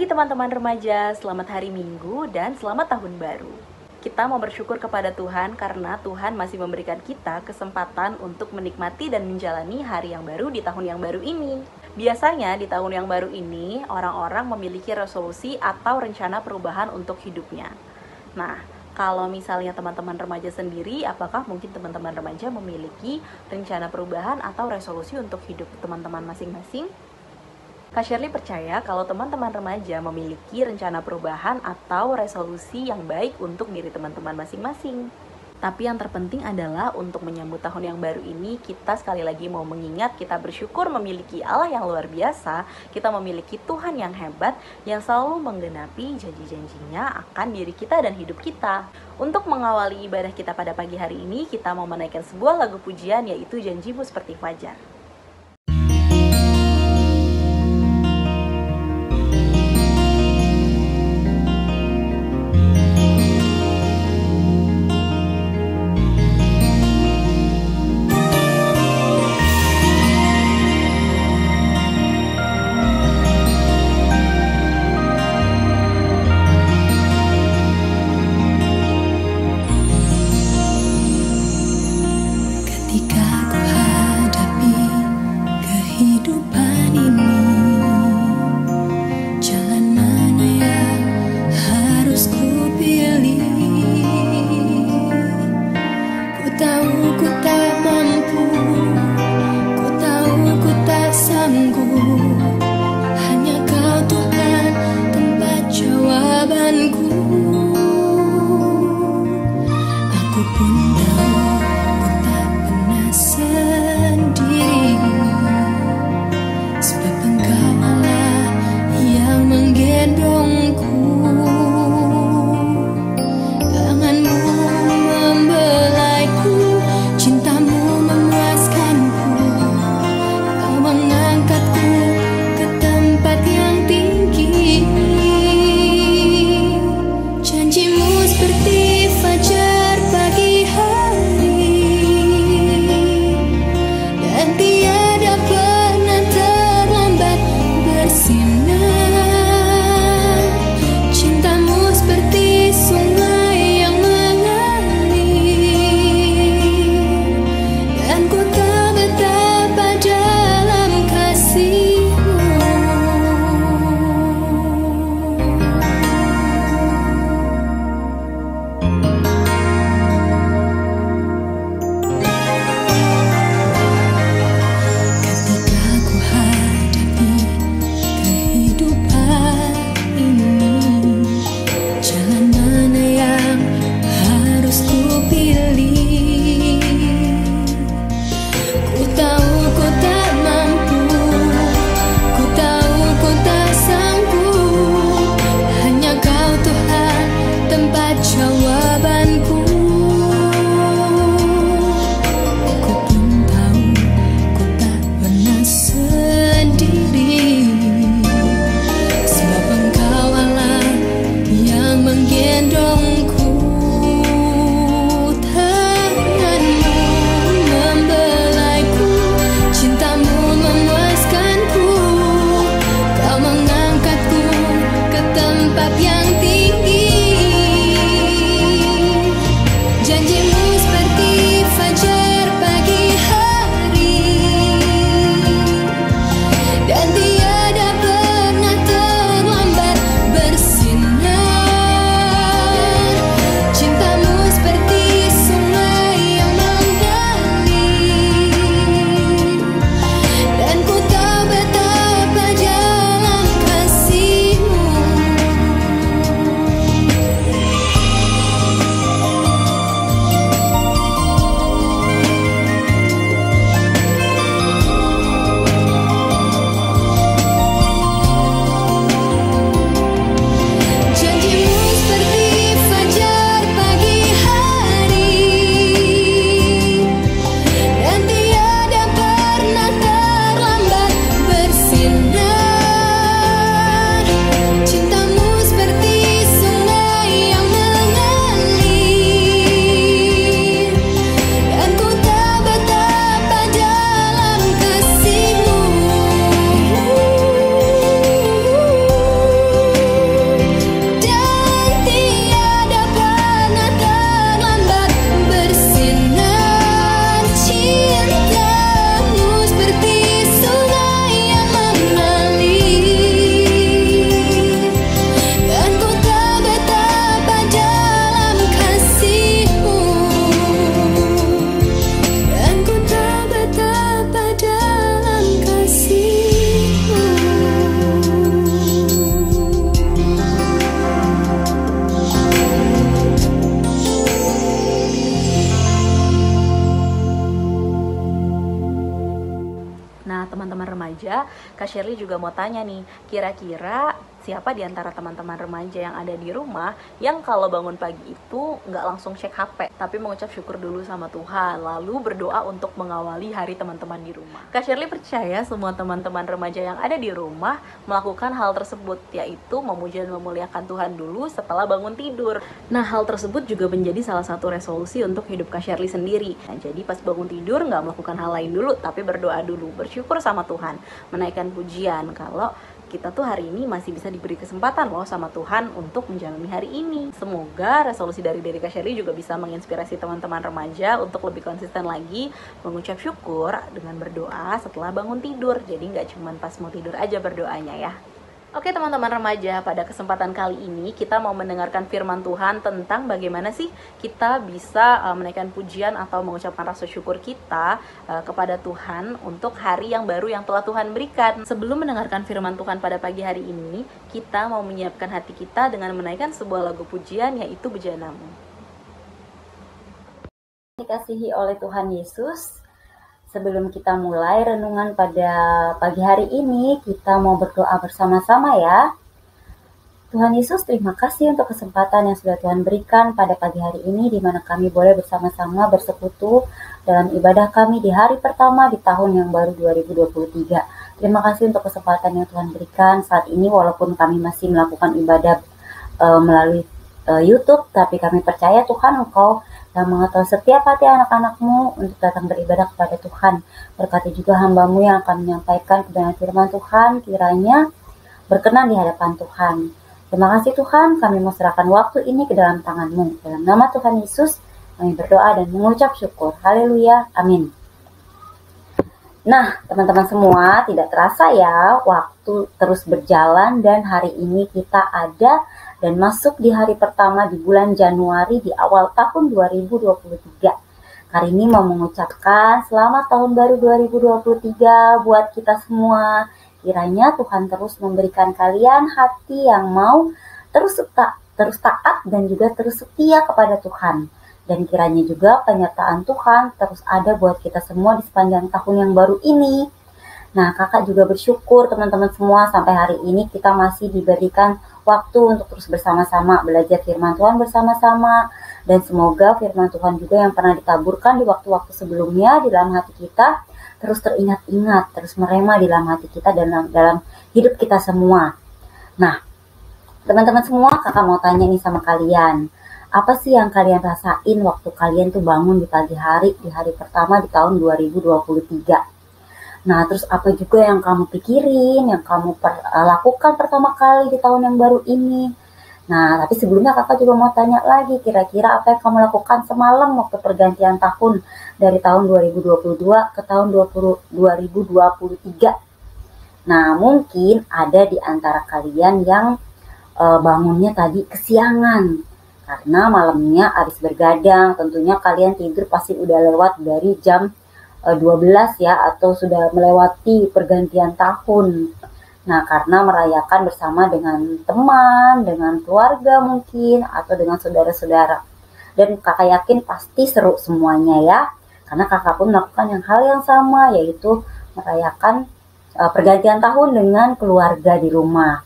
pagi teman-teman remaja, selamat hari Minggu dan selamat tahun baru. Kita mau bersyukur kepada Tuhan karena Tuhan masih memberikan kita kesempatan untuk menikmati dan menjalani hari yang baru di tahun yang baru ini. Biasanya di tahun yang baru ini, orang-orang memiliki resolusi atau rencana perubahan untuk hidupnya. Nah, kalau misalnya teman-teman remaja sendiri, apakah mungkin teman-teman remaja memiliki rencana perubahan atau resolusi untuk hidup teman-teman masing-masing? Kak Shirley percaya kalau teman-teman remaja memiliki rencana perubahan atau resolusi yang baik untuk diri teman-teman masing-masing. Tapi yang terpenting adalah untuk menyambut tahun yang baru ini, kita sekali lagi mau mengingat kita bersyukur memiliki Allah yang luar biasa, kita memiliki Tuhan yang hebat, yang selalu menggenapi janji-janjinya akan diri kita dan hidup kita. Untuk mengawali ibadah kita pada pagi hari ini, kita mau menaikkan sebuah lagu pujian yaitu Janjimu Seperti Fajar. Ketika ku hadapi Nah, teman-teman remaja, Kak Shirley juga mau tanya nih, kira-kira siapa di antara teman-teman remaja yang ada di rumah yang kalau bangun pagi itu nggak langsung cek HP, tapi mengucap syukur dulu sama Tuhan, lalu berdoa untuk mengawali hari teman-teman di rumah. Kak Shirley percaya semua teman-teman remaja yang ada di rumah melakukan hal tersebut, yaitu memuji dan memuliakan Tuhan dulu setelah bangun tidur. Nah, hal tersebut juga menjadi salah satu resolusi untuk hidup Kak Shirley sendiri. Nah, jadi pas bangun tidur nggak melakukan hal lain dulu, tapi berdoa dulu, bersyukur sama Tuhan, menaikkan pujian kalau kita tuh hari ini masih bisa diberi kesempatan loh sama Tuhan untuk menjalani hari ini. Semoga resolusi dari Kak Shirley juga bisa menginspirasi teman-teman remaja untuk lebih konsisten lagi mengucap syukur dengan berdoa setelah bangun tidur. Jadi nggak cuma pas mau tidur aja berdoanya ya. Oke teman-teman remaja, pada kesempatan kali ini kita mau mendengarkan firman Tuhan tentang bagaimana sih kita bisa menaikkan pujian atau mengucapkan rasa syukur kita kepada Tuhan untuk hari yang baru yang telah Tuhan berikan. Sebelum mendengarkan firman Tuhan pada pagi hari ini, kita mau menyiapkan hati kita dengan menaikkan sebuah lagu pujian, yaitu Bejanamu. Dikasihi oleh Tuhan Yesus, sebelum kita mulai renungan pada pagi hari ini, kita mau berdoa bersama-sama ya. Tuhan Yesus, terima kasih untuk kesempatan yang sudah Tuhan berikan pada pagi hari ini, di mana kami boleh bersama-sama bersekutu dalam ibadah kami di hari pertama di tahun yang baru 2023. Terima kasih untuk kesempatan yang Tuhan berikan saat ini, walaupun kami masih melakukan ibadah melalui YouTube, tapi kami percaya Tuhan Engkau yang mengetahui setiap hati anak-anak-Mu untuk datang beribadah kepada Tuhan. Berkati juga hamba-Mu yang akan menyampaikan kebenaran firman Tuhan, kiranya berkenan di hadapan Tuhan. Terima kasih Tuhan, kami mau serahkan waktu ini ke dalam tangan-Mu. Dalam nama Tuhan Yesus, kami berdoa dan mengucap syukur. Haleluya, amin. Nah, teman-teman semua, tidak terasa ya, waktu terus berjalan dan hari ini kita ada dan masuk di hari pertama di bulan Januari di awal tahun 2023. Hari ini mau mengucapkan selamat tahun baru 2023 buat kita semua. Kiranya Tuhan terus memberikan kalian hati yang mau terus taat dan juga terus setia kepada Tuhan. Dan kiranya juga penyertaan Tuhan terus ada buat kita semua di sepanjang tahun yang baru ini. Nah, kakak juga bersyukur teman-teman semua sampai hari ini kita masih diberikan waktu untuk terus bersama-sama belajar firman Tuhan bersama-sama. Dan semoga firman Tuhan juga yang pernah ditaburkan di waktu-waktu sebelumnya di dalam hati kita terus teringat-ingat, terus merema di dalam hati kita dan dalam hidup kita semua. Nah, teman-teman semua, kakak mau tanya nih sama kalian. Apa sih yang kalian rasain waktu kalian tuh bangun di pagi hari, di hari pertama di tahun 2023? Nah, terus apa juga yang kamu pikirin, yang kamu lakukan pertama kali di tahun yang baru ini? Nah, tapi sebelumnya kakak juga mau tanya lagi, kira-kira apa yang kamu lakukan semalam waktu pergantian tahun dari tahun 2022 ke tahun 2023? Nah, mungkin ada di antara kalian yang bangunnya tadi kesiangan, karena malamnya habis bergadang, tentunya kalian tidur pasti udah lewat dari jam 12 ya, atau sudah melewati pergantian tahun. Nah, karena merayakan bersama dengan teman, dengan keluarga mungkin, atau dengan saudara-saudara. Dan kakak yakin pasti seru semuanya ya, karena kakak pun melakukan hal yang sama, yaitu merayakan pergantian tahun dengan keluarga di rumah.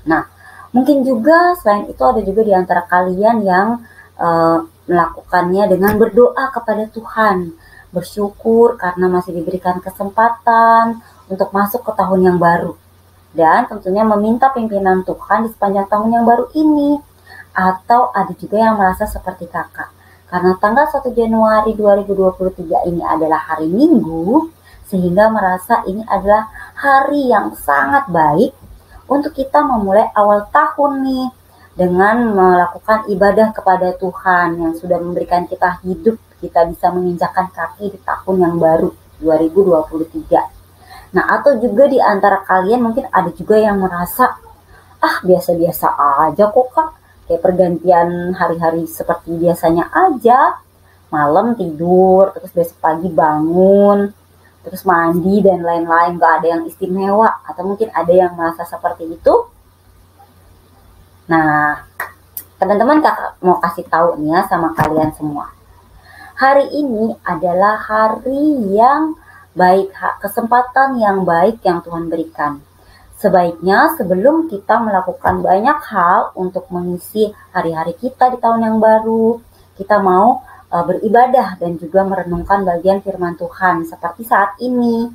Nah, mungkin juga selain itu ada juga di antara kalian yang melakukannya dengan berdoa kepada Tuhan, bersyukur karena masih diberikan kesempatan untuk masuk ke tahun yang baru. Dan tentunya meminta pimpinan Tuhan di sepanjang tahun yang baru ini. Atau ada juga yang merasa seperti kakak, karena tanggal 1 Januari 2023 ini adalah hari Minggu, sehingga merasa ini adalah hari yang sangat baik untuk kita memulai awal tahun nih, dengan melakukan ibadah kepada Tuhan yang sudah memberikan kita hidup, kita bisa menginjakkan kaki di tahun yang baru 2023. Nah, atau juga di antara kalian mungkin ada juga yang merasa, biasa-biasa aja kok kak, kayak pergantian hari-hari seperti biasanya aja, malam tidur, terus besok pagi bangun, terus mandi dan lain-lain, gak ada yang istimewa, atau mungkin ada yang merasa seperti itu. Nah, teman-teman kakak mau kasih tahu nih ya sama kalian semua. Hari ini adalah hari yang baik kesempatan yang baik yang Tuhan berikan. Sebaiknya sebelum kita melakukan banyak hal untuk mengisi hari-hari kita di tahun yang baru, kita mau beribadah dan juga merenungkan bagian firman Tuhan seperti saat ini,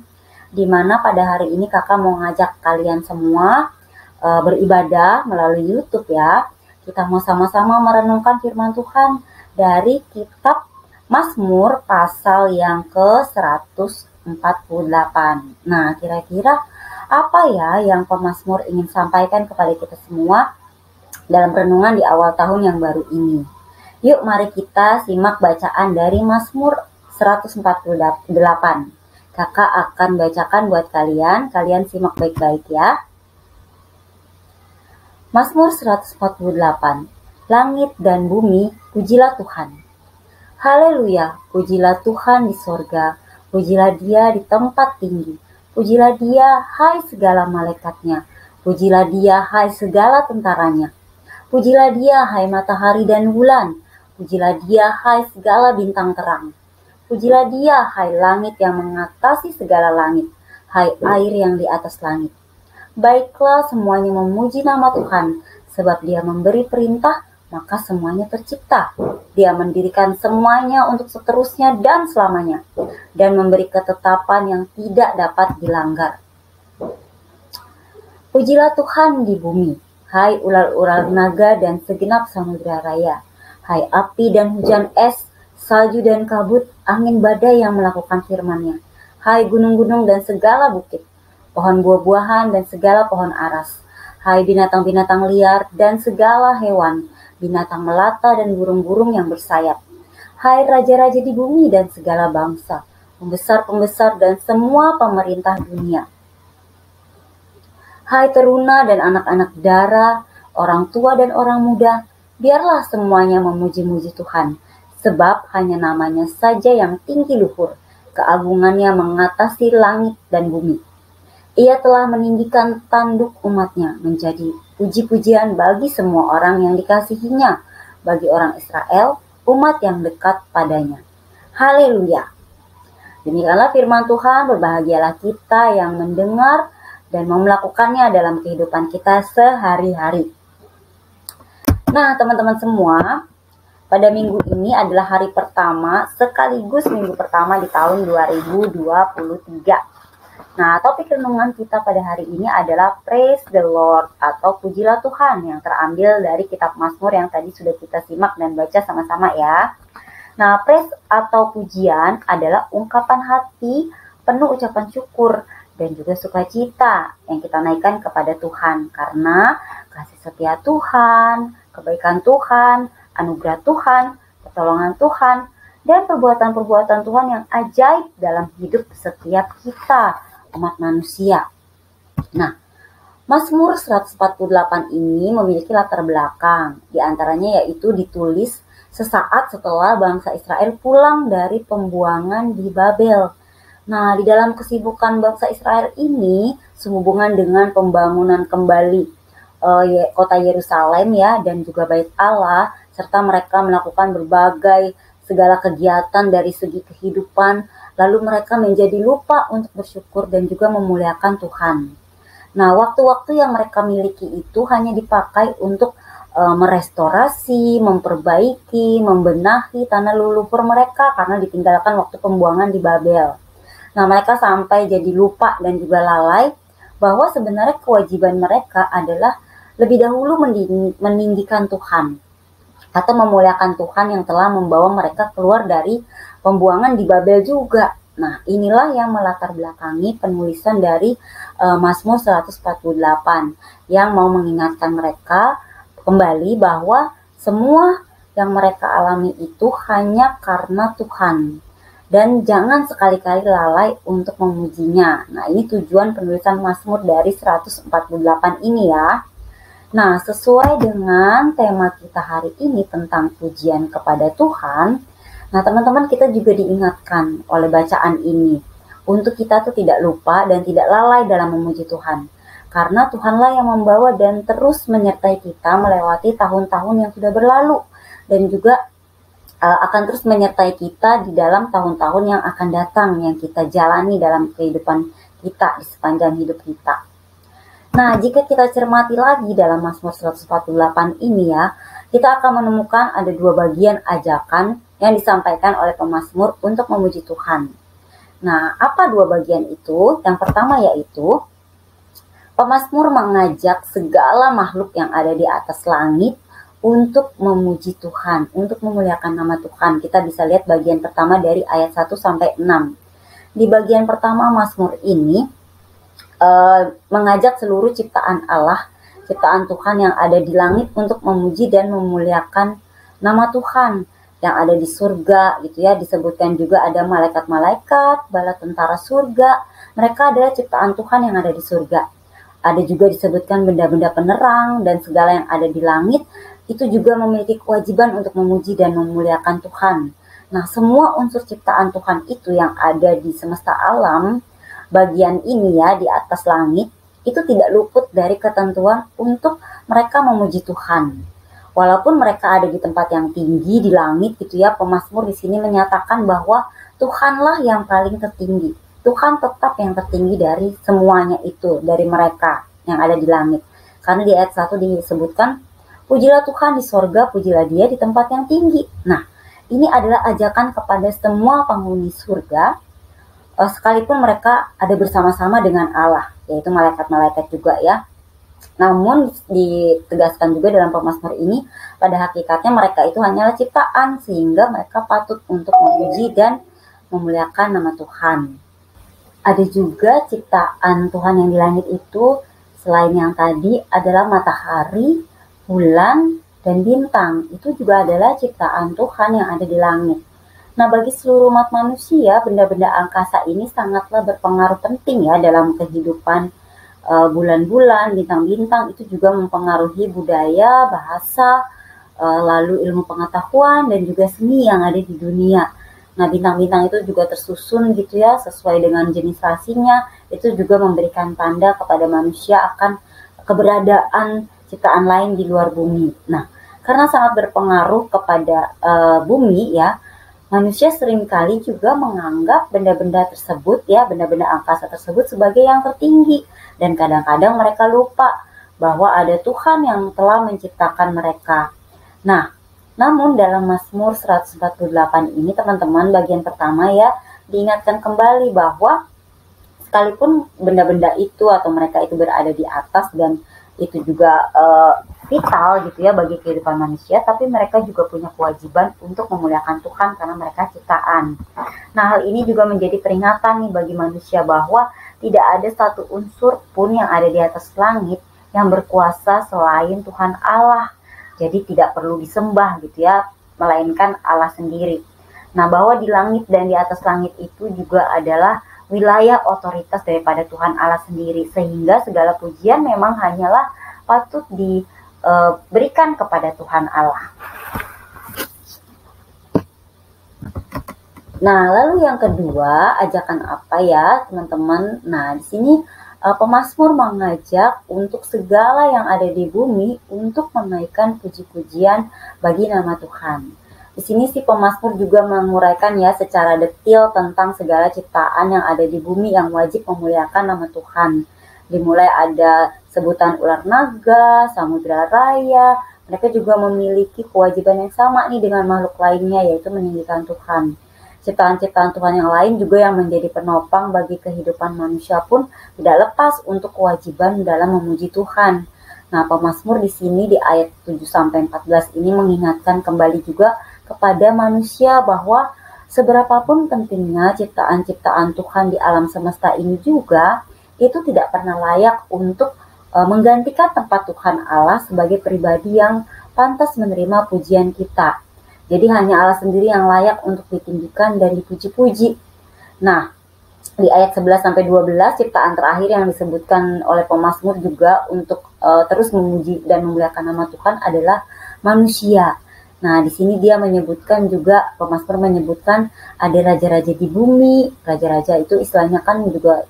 di mana pada hari ini kakak mau ngajak kalian semua beribadah melalui YouTube ya. Kita mau sama-sama merenungkan firman Tuhan dari kitab Mazmur pasal yang ke-148. Nah, kira-kira apa ya yang pemazmur ingin sampaikan kepada kita semua dalam renungan di awal tahun yang baru ini? Yuk mari kita simak bacaan dari Mazmur 148. Kakak akan bacakan buat kalian simak baik-baik ya. Mazmur 148. Langit dan bumi, pujilah Tuhan. Haleluya, pujilah Tuhan di sorga, pujilah Dia di tempat tinggi. Pujilah Dia, hai segala malaikatnya. Pujilah Dia, hai segala tentaranya. Pujilah Dia, hai matahari dan bulan. Pujilah Dia, hai segala bintang terang. Pujilah Dia, hai langit yang mengatasi segala langit. Hai air yang di atas langit. Baiklah semuanya memuji nama Tuhan, sebab Dia memberi perintah, maka semuanya tercipta. Dia mendirikan semuanya untuk seterusnya dan selamanya, dan memberi ketetapan yang tidak dapat dilanggar. Pujilah Tuhan di bumi, hai ular-ular naga dan segenap samudera raya, hai api dan hujan es, salju dan kabut, angin badai yang melakukan firman-Nya, hai gunung-gunung dan segala bukit, pohon buah-buahan dan segala pohon aras, hai binatang-binatang liar dan segala hewan, binatang melata dan burung-burung yang bersayap. Hai raja-raja di bumi dan segala bangsa, pembesar-pembesar dan semua pemerintah dunia. Hai teruna dan anak-anak dara, orang tua dan orang muda, biarlah semuanya memuji-muji Tuhan, sebab hanya namanya saja yang tinggi luhur, keagungannya mengatasi langit dan bumi. Ia telah meninggikan tanduk umatnya menjadi puji-pujian bagi semua orang yang dikasihinya, bagi orang Israel, umat yang dekat padanya. Haleluya. Demikianlah firman Tuhan, berbahagialah kita yang mendengar dan mau melakukannya dalam kehidupan kita sehari-hari. Nah, teman-teman semua, pada minggu ini adalah hari pertama sekaligus minggu pertama di tahun 2023. Nah, topik renungan kita pada hari ini adalah Praise the Lord atau Pujilah Tuhan yang terambil dari kitab Mazmur yang tadi sudah kita simak dan baca sama-sama ya. Nah, praise atau pujian adalah ungkapan hati penuh ucapan syukur dan juga sukacita yang kita naikkan kepada Tuhan karena kasih setia Tuhan, kebaikan Tuhan, anugerah Tuhan, pertolongan Tuhan, dan perbuatan-perbuatan Tuhan yang ajaib dalam hidup setiap kita, umat manusia. Nah, Mazmur 148 ini memiliki latar belakang, di antaranya yaitu ditulis sesaat setelah bangsa Israel pulang dari pembuangan di Babel. Nah, di dalam kesibukan bangsa Israel ini sehubungan dengan pembangunan kembali kota Yerusalem ya, dan juga Bait Allah, serta mereka melakukan berbagai segala kegiatan dari segi kehidupan, lalu mereka menjadi lupa untuk bersyukur dan juga memuliakan Tuhan. Nah, waktu-waktu yang mereka miliki itu hanya dipakai untuk merestorasi, memperbaiki, membenahi tanah leluhur mereka karena ditinggalkan waktu pembuangan di Babel. Nah, mereka sampai jadi lupa dan juga lalai bahwa sebenarnya kewajiban mereka adalah lebih dahulu meninggikan Tuhan atau memuliakan Tuhan yang telah membawa mereka keluar dari pembuangan di Babel juga. Nah, inilah yang melatar belakangi penulisan dari Mazmur 148 yang mau mengingatkan mereka kembali bahwa semua yang mereka alami itu hanya karena Tuhan. Dan jangan sekali-kali lalai untuk memujinya. Nah, ini tujuan penulisan Mazmur dari 148 ini ya. Nah, sesuai dengan tema kita hari ini tentang pujian kepada Tuhan, nah teman-teman kita juga diingatkan oleh bacaan ini untuk kita tuh tidak lupa dan tidak lalai dalam memuji Tuhan. Karena Tuhanlah yang membawa dan terus menyertai kita melewati tahun-tahun yang sudah berlalu dan juga akan terus menyertai kita di dalam tahun-tahun yang akan datang, yang kita jalani dalam kehidupan kita di sepanjang hidup kita. Nah, jika kita cermati lagi dalam Mazmur 148 ini ya, kita akan menemukan ada dua bagian ajakan yang disampaikan oleh pemazmur untuk memuji Tuhan. Nah, apa dua bagian itu? Yang pertama yaitu pemazmur mengajak segala makhluk yang ada di atas langit untuk memuji Tuhan, untuk memuliakan nama Tuhan. Kita bisa lihat bagian pertama dari ayat 1 sampai 6. Di bagian pertama Mazmur ini mengajak seluruh ciptaan Allah, ciptaan Tuhan yang ada di langit untuk memuji dan memuliakan nama Tuhan yang ada di surga gitu ya. Disebutkan juga ada malaikat-malaikat, bala tentara surga. Mereka adalah ciptaan Tuhan yang ada di surga. Ada juga disebutkan benda-benda penerang dan segala yang ada di langit itu juga memiliki kewajiban untuk memuji dan memuliakan Tuhan. Nah, semua unsur ciptaan Tuhan itu yang ada di semesta alam, bagian ini ya di atas langit, itu tidak luput dari ketentuan untuk mereka memuji Tuhan. Walaupun mereka ada di tempat yang tinggi di langit gitu ya, pemazmur di sini menyatakan bahwa Tuhanlah yang paling tertinggi. Tuhan tetap yang tertinggi dari semuanya itu, dari mereka yang ada di langit. Karena di ayat 1 disebutkan, pujilah Tuhan di sorga, pujilah dia di tempat yang tinggi. Nah, ini adalah ajakan kepada semua penghuni surga, sekalipun mereka ada bersama-sama dengan Allah, yaitu malaikat-malaikat juga ya. Namun ditegaskan juga dalam pemazmur ini, pada hakikatnya mereka itu hanyalah ciptaan, sehingga mereka patut untuk memuji dan memuliakan nama Tuhan. Ada juga ciptaan Tuhan yang di langit itu, selain yang tadi adalah matahari, bulan, dan bintang. Itu juga adalah ciptaan Tuhan yang ada di langit. Nah, bagi seluruh umat manusia, benda-benda angkasa ini sangatlah berpengaruh penting ya dalam kehidupan. Bulan-bulan, bintang-bintang itu juga mempengaruhi budaya, bahasa, lalu ilmu pengetahuan, dan juga seni yang ada di dunia. Nah, bintang-bintang itu juga tersusun gitu ya, sesuai dengan jenis rasinya. Itu juga memberikan tanda kepada manusia akan keberadaan ciptaan lain di luar bumi. Nah, karena sangat berpengaruh kepada bumi ya, manusia seringkali juga menganggap benda-benda tersebut ya, benda-benda angkasa tersebut sebagai yang tertinggi. Dan kadang-kadang mereka lupa bahwa ada Tuhan yang telah menciptakan mereka. Nah, namun dalam Mazmur 148 ini teman-teman, bagian pertama ya, diingatkan kembali bahwa sekalipun benda-benda itu atau mereka itu berada di atas dan itu juga vital gitu ya bagi kehidupan manusia, tapi mereka juga punya kewajiban untuk memuliakan Tuhan karena mereka ciptaan. Nah, hal ini juga menjadi peringatan nih bagi manusia bahwa tidak ada satu unsur pun yang ada di atas langit yang berkuasa selain Tuhan Allah. Jadi tidak perlu disembah gitu ya, melainkan Allah sendiri. Nah, bahwa di langit dan di atas langit itu juga adalah wilayah otoritas daripada Tuhan Allah sendiri, sehingga segala pujian memang hanyalah patut diberikan kepada Tuhan Allah. Nah, lalu yang kedua, ajakan apa ya teman-teman? Nah, di sini pemazmur mengajak untuk segala yang ada di bumi untuk menaikkan puji-pujian bagi nama Tuhan. Di sini si pemazmur juga menguraikan ya secara detail tentang segala ciptaan yang ada di bumi yang wajib memuliakan nama Tuhan. Dimulai ada sebutan ular naga, samudra raya. Mereka juga memiliki kewajiban yang sama nih dengan makhluk lainnya, yaitu meninggikan Tuhan. Ciptaan-ciptaan Tuhan yang lain juga yang menjadi penopang bagi kehidupan manusia pun tidak lepas untuk kewajiban dalam memuji Tuhan. Nah, pemazmur di sini di ayat 7-14 ini mengingatkan kembali juga kepada manusia bahwa seberapapun pentingnya ciptaan-ciptaan Tuhan di alam semesta ini juga, itu tidak pernah layak untuk menggantikan tempat Tuhan Allah sebagai pribadi yang pantas menerima pujian kita. Jadi hanya Allah sendiri yang layak untuk ditinggikan dan dipuji-puji. Nah, di ayat 11-12 ciptaan terakhir yang disebutkan oleh pemazmur juga untuk terus memuji dan memuliakan nama Tuhan adalah manusia. Nah, di sini dia menyebutkan juga, pemazmur menyebutkan ada raja-raja di bumi. Raja-raja itu istilahnya kan juga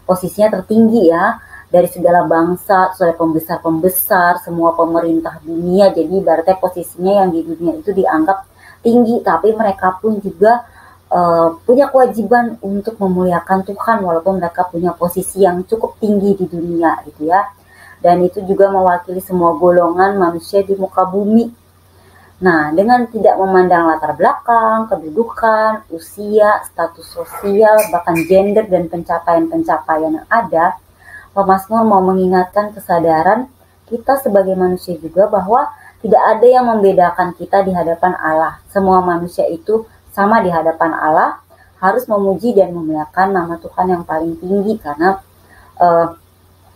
posisinya tertinggi ya, dari segala bangsa, soal pembesar-pembesar, semua pemerintah dunia. Jadi ibaratnya posisinya yang di dunia itu dianggap tinggi, tapi mereka pun juga punya kewajiban untuk memuliakan Tuhan walaupun mereka punya posisi yang cukup tinggi di dunia gitu ya. Dan itu juga mewakili semua golongan manusia di muka bumi. Nah, dengan tidak memandang latar belakang, kedudukan, usia, status sosial, bahkan gender dan pencapaian-pencapaian yang ada, pemazmur mau mengingatkan kesadaran kita sebagai manusia juga bahwa tidak ada yang membedakan kita di hadapan Allah. Semua manusia itu sama di hadapan Allah, harus memuji dan memuliakan nama Tuhan yang paling tinggi karena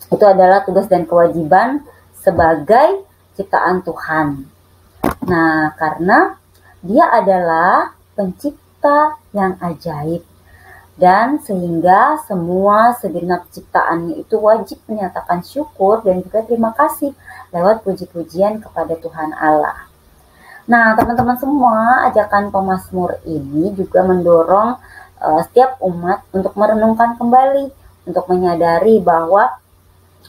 itu adalah tugas dan kewajiban sebagai ciptaan Tuhan. Nah, karena dia adalah pencipta yang ajaib dan sehingga semua segenap ciptaannya itu wajib menyatakan syukur dan juga terima kasih lewat puji-pujian kepada Tuhan Allah. Nah, teman-teman semua, ajakan pemazmur ini juga mendorong setiap umat untuk merenungkan kembali, untuk menyadari bahwa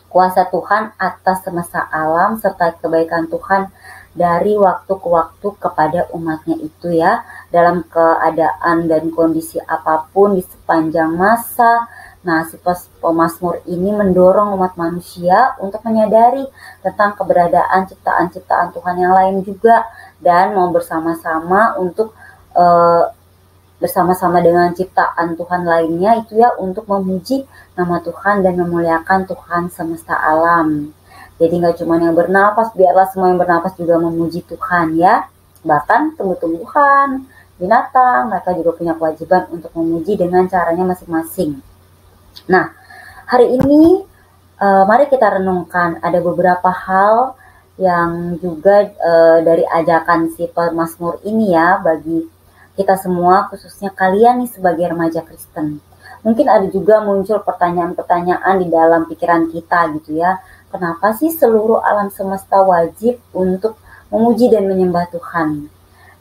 kuasa Tuhan atas semesta alam serta kebaikan Tuhan dari waktu ke waktu kepada umatnya itu ya, dalam keadaan dan kondisi apapun di sepanjang masa. Nah, si pemazmur ini mendorong umat manusia untuk menyadari tentang keberadaan ciptaan-ciptaan Tuhan yang lain juga dan mau bersama-sama untuk bersama-sama dengan ciptaan Tuhan lainnya itu ya untuk memuji nama Tuhan dan memuliakan Tuhan semesta alam. Jadi nggak cuma yang bernapas, biarlah semua yang bernapas juga memuji Tuhan ya. Bahkan tumbuh-tumbuhan, binatang, mereka juga punya kewajiban untuk memuji dengan caranya masing-masing. Nah, hari ini mari kita renungkan ada beberapa hal yang juga dari ajakan si pemazmur ini ya bagi kita semua, khususnya kalian nih sebagai remaja Kristen. Mungkin ada juga muncul pertanyaan-pertanyaan di dalam pikiran kita gitu ya. Kenapa sih seluruh alam semesta wajib untuk memuji dan menyembah Tuhan?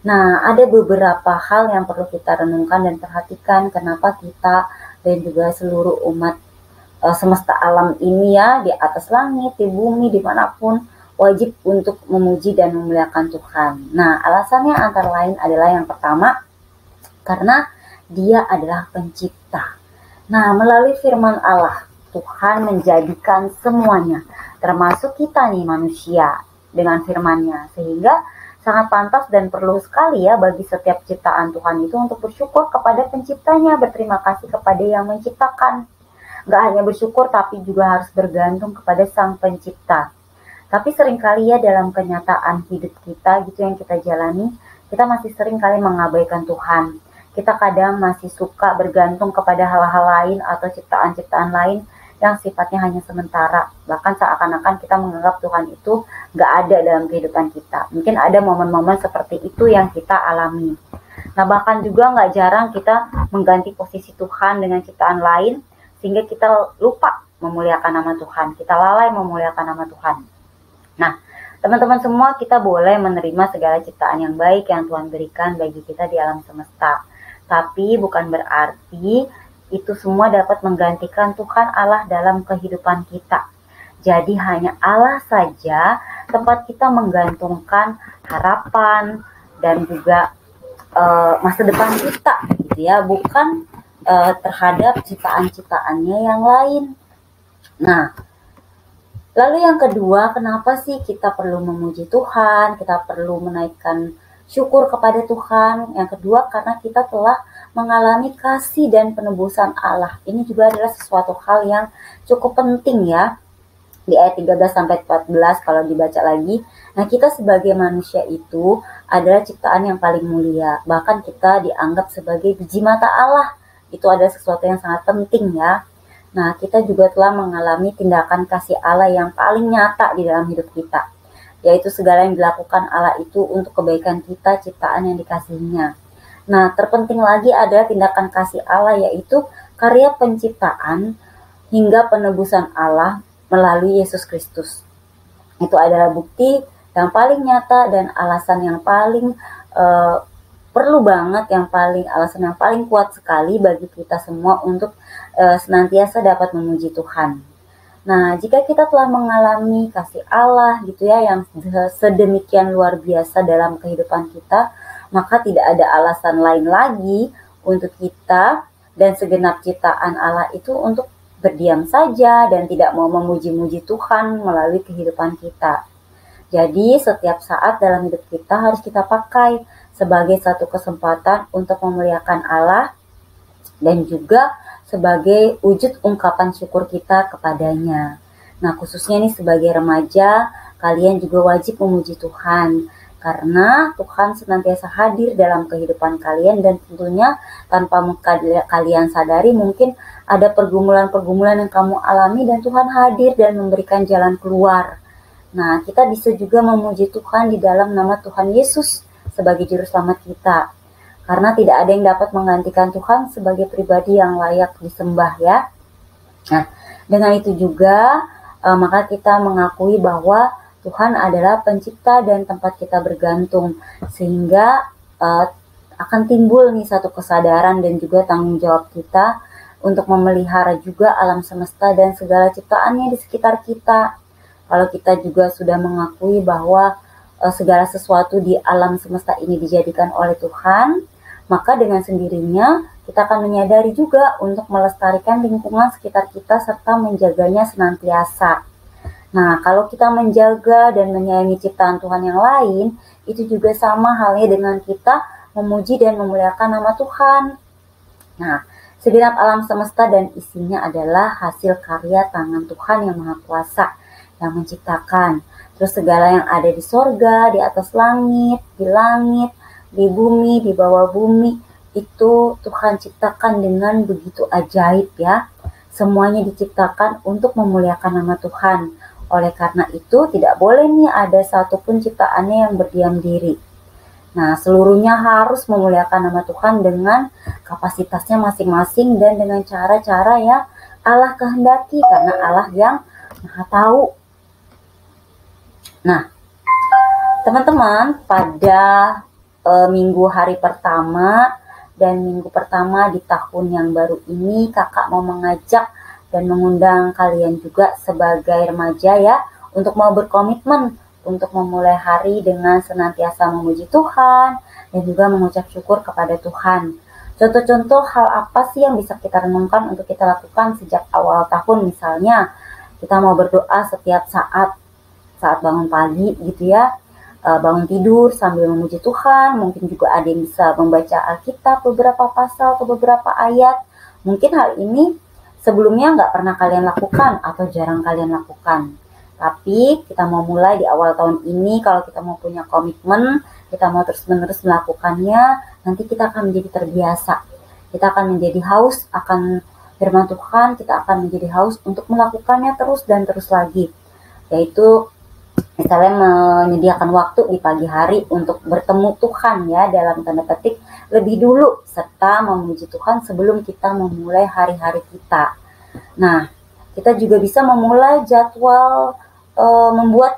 Nah, ada beberapa hal yang perlu kita renungkan dan perhatikan kenapa kita dan juga seluruh umat semesta alam ini ya, di atas langit, di bumi, dimanapun, wajib untuk memuji dan memuliakan Tuhan. Nah, alasannya antara lain adalah yang pertama, karena Dia adalah pencipta. Nah, melalui firman Allah, Tuhan menjadikan semuanya, termasuk kita nih manusia, dengan firman-Nya. Sehingga sangat pantas dan perlu sekali ya bagi setiap ciptaan Tuhan itu untuk bersyukur kepada penciptanya, berterima kasih kepada yang menciptakan. Gak hanya bersyukur tapi juga harus bergantung kepada Sang Pencipta. Tapi seringkali ya dalam kenyataan hidup kita gitu yang kita jalani, kita masih sering kali mengabaikan Tuhan. Kita kadang masih suka bergantung kepada hal-hal lain atau ciptaan-ciptaan lain yang sifatnya hanya sementara. Bahkan seakan-akan kita menganggap Tuhan itu gak ada dalam kehidupan kita. Mungkin ada momen-momen seperti itu yang kita alami. Nah, bahkan juga gak jarang kita mengganti posisi Tuhan dengan ciptaan lain, sehingga kita lupa memuliakan nama Tuhan. Kita lalai memuliakan nama Tuhan. Nah, teman-teman semua, kita boleh menerima segala ciptaan yang baik yang Tuhan berikan bagi kita di alam semesta. Tapi bukan berarti itu semua dapat menggantikan Tuhan Allah dalam kehidupan kita. Jadi hanya Allah saja tempat kita menggantungkan harapan dan juga masa depan kita gitu ya, bukan terhadap ciptaan-ciptaannya yang lain. Nah, lalu yang kedua, kenapa sih kita perlu memuji Tuhan, kita perlu menaikkan syukur kepada Tuhan? Yang kedua, karena kita telah mengalami kasih dan penebusan Allah. Ini juga adalah sesuatu hal yang cukup penting ya. Di ayat 13-14 kalau dibaca lagi. Nah, kita sebagai manusia itu adalah ciptaan yang paling mulia. Bahkan kita dianggap sebagai biji mata Allah. Itu adalah sesuatu yang sangat penting ya. Nah, kita juga telah mengalami tindakan kasih Allah yang paling nyata di dalam hidup kita. Yaitu segala yang dilakukan Allah itu untuk kebaikan kita, ciptaan yang dikasihinya. Nah, terpenting lagi adalah tindakan kasih Allah, yaitu karya penciptaan hingga penebusan Allah melalui Yesus Kristus. Itu adalah bukti yang paling nyata dan alasan yang paling perlu banget, alasan yang paling kuat sekali bagi kita semua untuk senantiasa dapat memuji Tuhan. Nah, jika kita telah mengalami kasih Allah gitu ya yang sedemikian luar biasa dalam kehidupan kita, maka tidak ada alasan lain lagi untuk kita dan segenap ciptaan Allah itu untuk berdiam saja dan tidak mau memuji-muji Tuhan melalui kehidupan kita. Jadi setiap saat dalam hidup kita harus kita pakai sebagai satu kesempatan untuk memuliakan Allah dan juga sebagai wujud ungkapan syukur kita kepadanya. Nah, khususnya nih sebagai remaja, kalian juga wajib memuji Tuhan karena Tuhan senantiasa hadir dalam kehidupan kalian dan tentunya tanpa kalian sadari mungkin ada pergumulan-pergumulan yang kamu alami dan Tuhan hadir dan memberikan jalan keluar. Nah, kita bisa juga memuji Tuhan di dalam nama Tuhan Yesus sebagai juru selamat kita. Karena tidak ada yang dapat menggantikan Tuhan sebagai pribadi yang layak disembah ya. Nah, dengan itu juga maka kita mengakui bahwa Tuhan adalah pencipta dan tempat kita bergantung. Sehingga akan timbul nih satu kesadaran dan juga tanggung jawab kita untuk memelihara juga alam semesta dan segala ciptaannya di sekitar kita. Kalau kita juga sudah mengakui bahwa segala sesuatu di alam semesta ini dijadikan oleh Tuhan, maka dengan sendirinya kita akan menyadari juga untuk melestarikan lingkungan sekitar kita serta menjaganya senantiasa. Nah, kalau kita menjaga dan menyayangi ciptaan Tuhan yang lain, itu juga sama halnya dengan kita memuji dan memuliakan nama Tuhan. Nah, segenap alam semesta dan isinya adalah hasil karya tangan Tuhan yang Maha Kuasa yang menciptakan. Terus segala yang ada di sorga, di atas langit, di bumi, di bawah bumi, itu Tuhan ciptakan dengan begitu ajaib ya. Semuanya diciptakan untuk memuliakan nama Tuhan. Oleh karena itu tidak boleh nih ada satupun ciptaannya yang berdiam diri. Nah, seluruhnya harus memuliakan nama Tuhan dengan kapasitasnya masing-masing dan dengan cara-cara yang Allah kehendaki karena Allah yang Maha tahu. Nah, teman-teman, pada minggu hari pertama dan minggu pertama di tahun yang baru ini, kakak mau mengajak dan mengundang kalian juga sebagai remaja ya untuk mau berkomitmen untuk memulai hari dengan senantiasa memuji Tuhan dan juga mengucap syukur kepada Tuhan. Contoh-contoh hal apa sih yang bisa kita renungkan untuk kita lakukan sejak awal tahun? Misalnya kita mau berdoa setiap saat bangun pagi gitu ya, bangun tidur sambil memuji Tuhan. Mungkin juga ada yang bisa membaca Alkitab beberapa pasal atau beberapa ayat. Mungkin hal ini sebelumnya nggak pernah kalian lakukan atau jarang kalian lakukan. Tapi kita mau mulai di awal tahun ini, kalau kita mau punya komitmen, kita mau terus-menerus melakukannya, nanti kita akan menjadi terbiasa. Kita akan menjadi haus akan firman Tuhan, kita akan menjadi haus untuk melakukannya terus dan terus lagi. Yaitu misalnya menyediakan waktu di pagi hari untuk bertemu Tuhan ya, dalam tanda petik lebih dulu, serta memuji Tuhan sebelum kita memulai hari-hari kita. Nah, kita juga bisa memulai jadwal membuat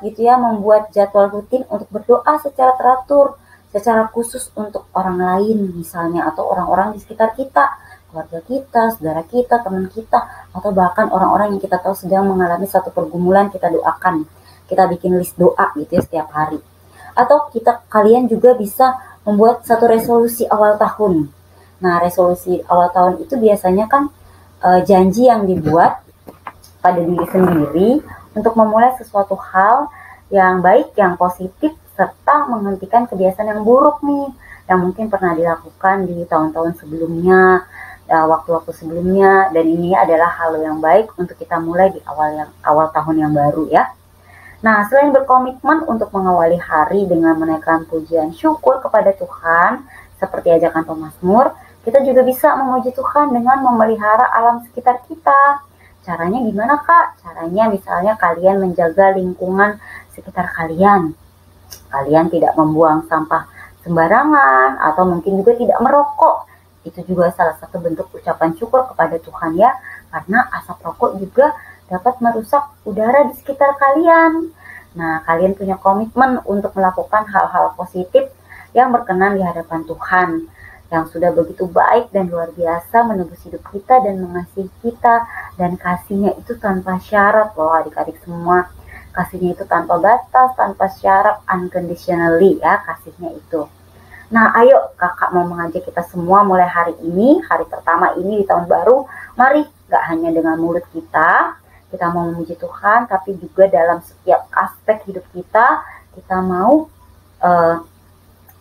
jadwal rutin untuk berdoa secara teratur, secara khusus untuk orang lain misalnya, atau orang-orang di sekitar kita, keluarga kita, saudara kita, teman kita, atau bahkan orang-orang yang kita tahu sedang mengalami satu pergumulan, kita doakan. Kita bikin list doa gitu ya setiap hari. Atau kalian juga bisa membuat satu resolusi awal tahun. Nah, resolusi awal tahun itu biasanya kan janji yang dibuat pada diri sendiri untuk memulai sesuatu hal yang baik, yang positif, serta menghentikan kebiasaan yang buruk nih, yang mungkin pernah dilakukan di tahun-tahun sebelumnya, waktu-waktu sebelumnya, dan ini adalah hal yang baik untuk kita mulai di awal tahun yang baru ya. Nah, selain berkomitmen untuk mengawali hari dengan menaikkan pujian syukur kepada Tuhan, seperti ajakan pemazmur, kita juga bisa memuji Tuhan dengan memelihara alam sekitar kita. Caranya gimana Kak? Caranya misalnya kalian menjaga lingkungan sekitar kalian. Kalian tidak membuang sampah sembarangan atau mungkin juga tidak merokok. Itu juga salah satu bentuk ucapan syukur kepada Tuhan ya, karena asap rokok juga dapat merusak udara di sekitar kalian. Nah, kalian punya komitmen untuk melakukan hal-hal positif yang berkenan di hadapan Tuhan, yang sudah begitu baik dan luar biasa menebus hidup kita dan mengasihi kita, dan kasihnya itu tanpa syarat loh adik-adik semua. Kasihnya itu tanpa batas, tanpa syarat, unconditionally ya kasihnya itu. Nah, ayo kakak mau mengajak kita semua mulai hari ini, hari pertama ini di tahun baru, mari gak hanya dengan mulut kita mau memuji Tuhan, tapi juga dalam setiap aspek hidup kita mau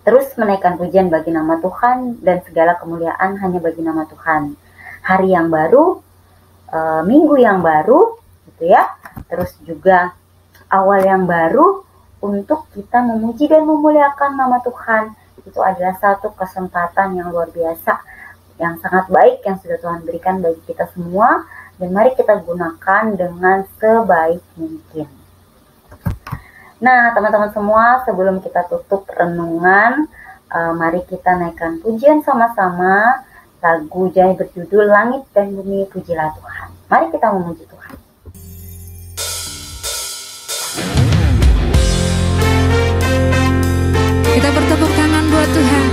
terus menaikkan pujian bagi nama Tuhan dan segala kemuliaan hanya bagi nama Tuhan. Hari yang baru, minggu yang baru, gitu ya. Terus juga awal yang baru untuk kita memuji dan memuliakan nama Tuhan. Itu adalah satu kesempatan yang luar biasa, yang sangat baik yang sudah Tuhan berikan bagi kita semua. Dan mari kita gunakan dengan sebaik mungkin. Nah, teman-teman semua, sebelum kita tutup renungan, mari kita naikkan pujian sama-sama. Lagu Jai berjudul Langit dan Bumi Pujilah Tuhan. Mari kita memuji Tuhan. Kita bertepuk tangan buat Tuhan.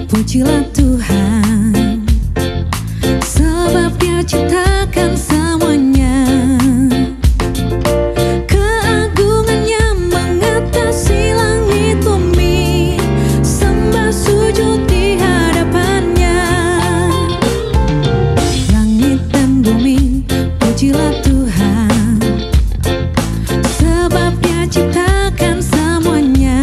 Pujilah Tuhan, sebab Dia ciptakan semuanya. Keagungannya mengatasi langit bumi, sembah sujud di hadapannya. Langit dan bumi, pujilah Tuhan, sebab Dia ciptakan semuanya.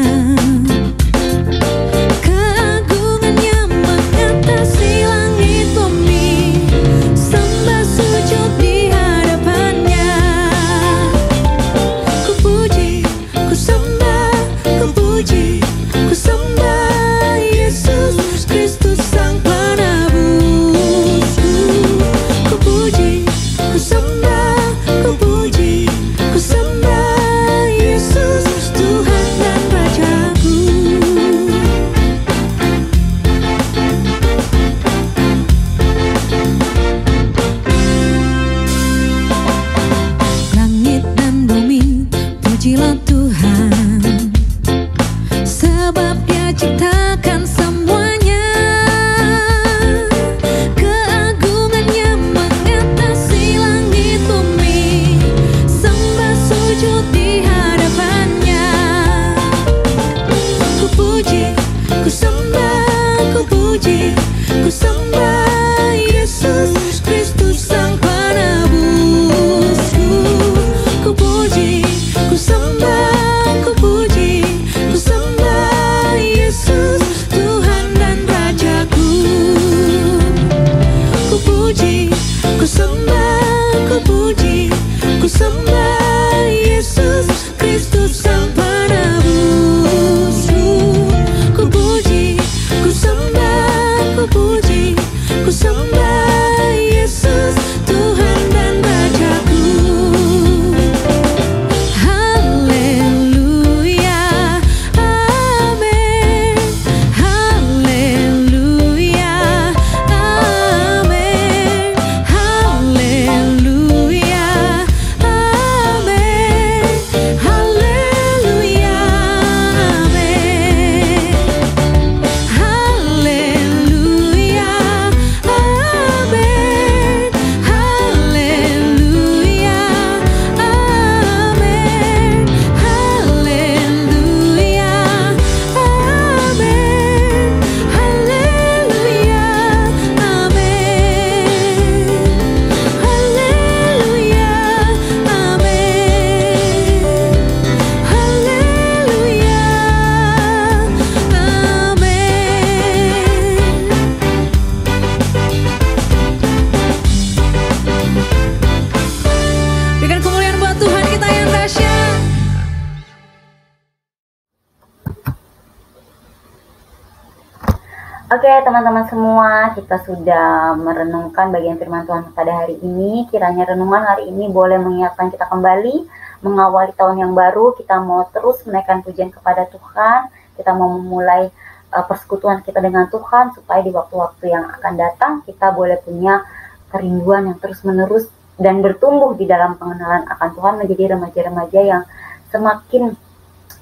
Oke teman-teman semua, kita sudah merenungkan bagian firman Tuhan pada hari ini. Kiranya renungan hari ini boleh mengingatkan kita kembali, mengawali tahun yang baru. Kita mau terus menaikkan pujian kepada Tuhan. Kita mau memulai persekutuan kita dengan Tuhan, supaya di waktu-waktu yang akan datang kita boleh punya kerinduan yang terus-menerus dan bertumbuh di dalam pengenalan akan Tuhan, menjadi remaja-remaja yang semakin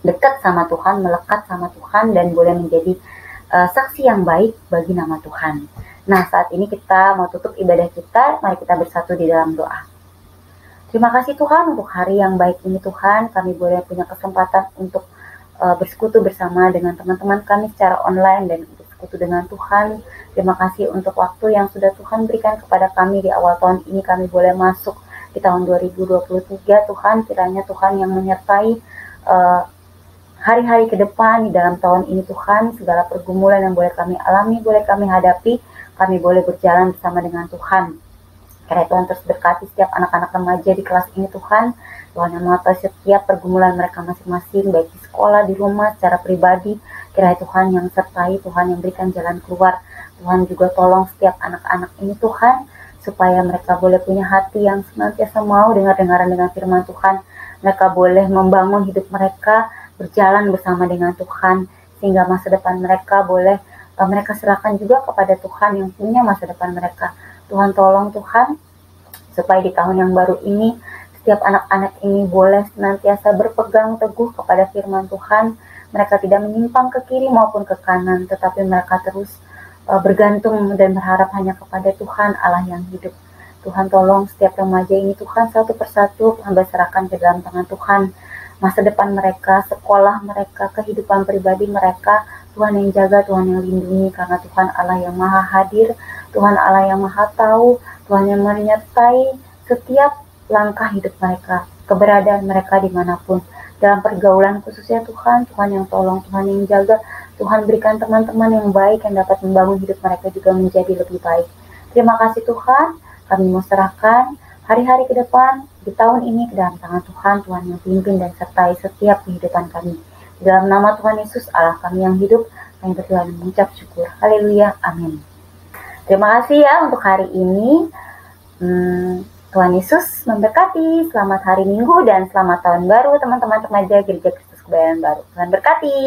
dekat sama Tuhan, melekat sama Tuhan, dan boleh menjadi saksi yang baik bagi nama Tuhan. Nah, saat ini kita mau tutup ibadah kita, mari kita bersatu di dalam doa. Terima kasih Tuhan untuk hari yang baik ini Tuhan, kami boleh punya kesempatan untuk bersekutu bersama dengan teman-teman kami secara online dan bersekutu dengan Tuhan. Terima kasih untuk waktu yang sudah Tuhan berikan kepada kami di awal tahun ini, kami boleh masuk di tahun 2023 Tuhan, kiranya Tuhan yang menyertai hari-hari ke depan di dalam tahun ini Tuhan, segala pergumulan yang boleh kami alami, boleh kami hadapi, kami boleh berjalan bersama dengan Tuhan. Kiranya Tuhan terus berkati setiap anak-anak remaja di kelas ini Tuhan. Tuhan yang mengetahui setiap pergumulan mereka masing-masing, baik di sekolah, di rumah, secara pribadi. Kiranya Tuhan yang sertai, Tuhan yang berikan jalan keluar. Tuhan juga tolong setiap anak-anak ini Tuhan, supaya mereka boleh punya hati yang senantiasa mau dengar-dengaran dengan firman Tuhan. Mereka boleh membangun hidup mereka, berjalan bersama dengan Tuhan, sehingga masa depan mereka boleh mereka serahkan juga kepada Tuhan yang punya masa depan mereka. Tuhan tolong Tuhan, supaya di tahun yang baru ini, setiap anak-anak ini boleh senantiasa berpegang teguh kepada firman Tuhan. Mereka tidak menyimpang ke kiri maupun ke kanan, tetapi mereka terus bergantung dan berharap hanya kepada Tuhan Allah yang hidup. Tuhan tolong setiap remaja ini Tuhan, satu persatu hamba serahkan ke dalam tangan Tuhan. Masa depan mereka, sekolah mereka, kehidupan pribadi mereka, Tuhan yang jaga, Tuhan yang lindungi, karena Tuhan Allah yang maha hadir, Tuhan Allah yang maha tahu, Tuhan yang menyertai setiap langkah hidup mereka, keberadaan mereka dimanapun. Dalam pergaulan khususnya Tuhan, Tuhan yang tolong, Tuhan yang jaga, Tuhan berikan teman-teman yang baik yang dapat membangun hidup mereka juga menjadi lebih baik. Terima kasih Tuhan, kami mau serahkan hari-hari ke depan di tahun ini ke dalam tangan Tuhan, Tuhan yang pimpin dan sertai setiap kehidupan kami. Di dalam nama Tuhan Yesus, Allah kami yang hidup, kami berdoa dan mengucap syukur. Haleluya, amin. Terima kasih ya untuk hari ini. Tuhan Yesus memberkati. Selamat hari Minggu dan selamat tahun baru teman-teman remaja Gereja Kristus Kebayoran Baru. Tuhan berkati.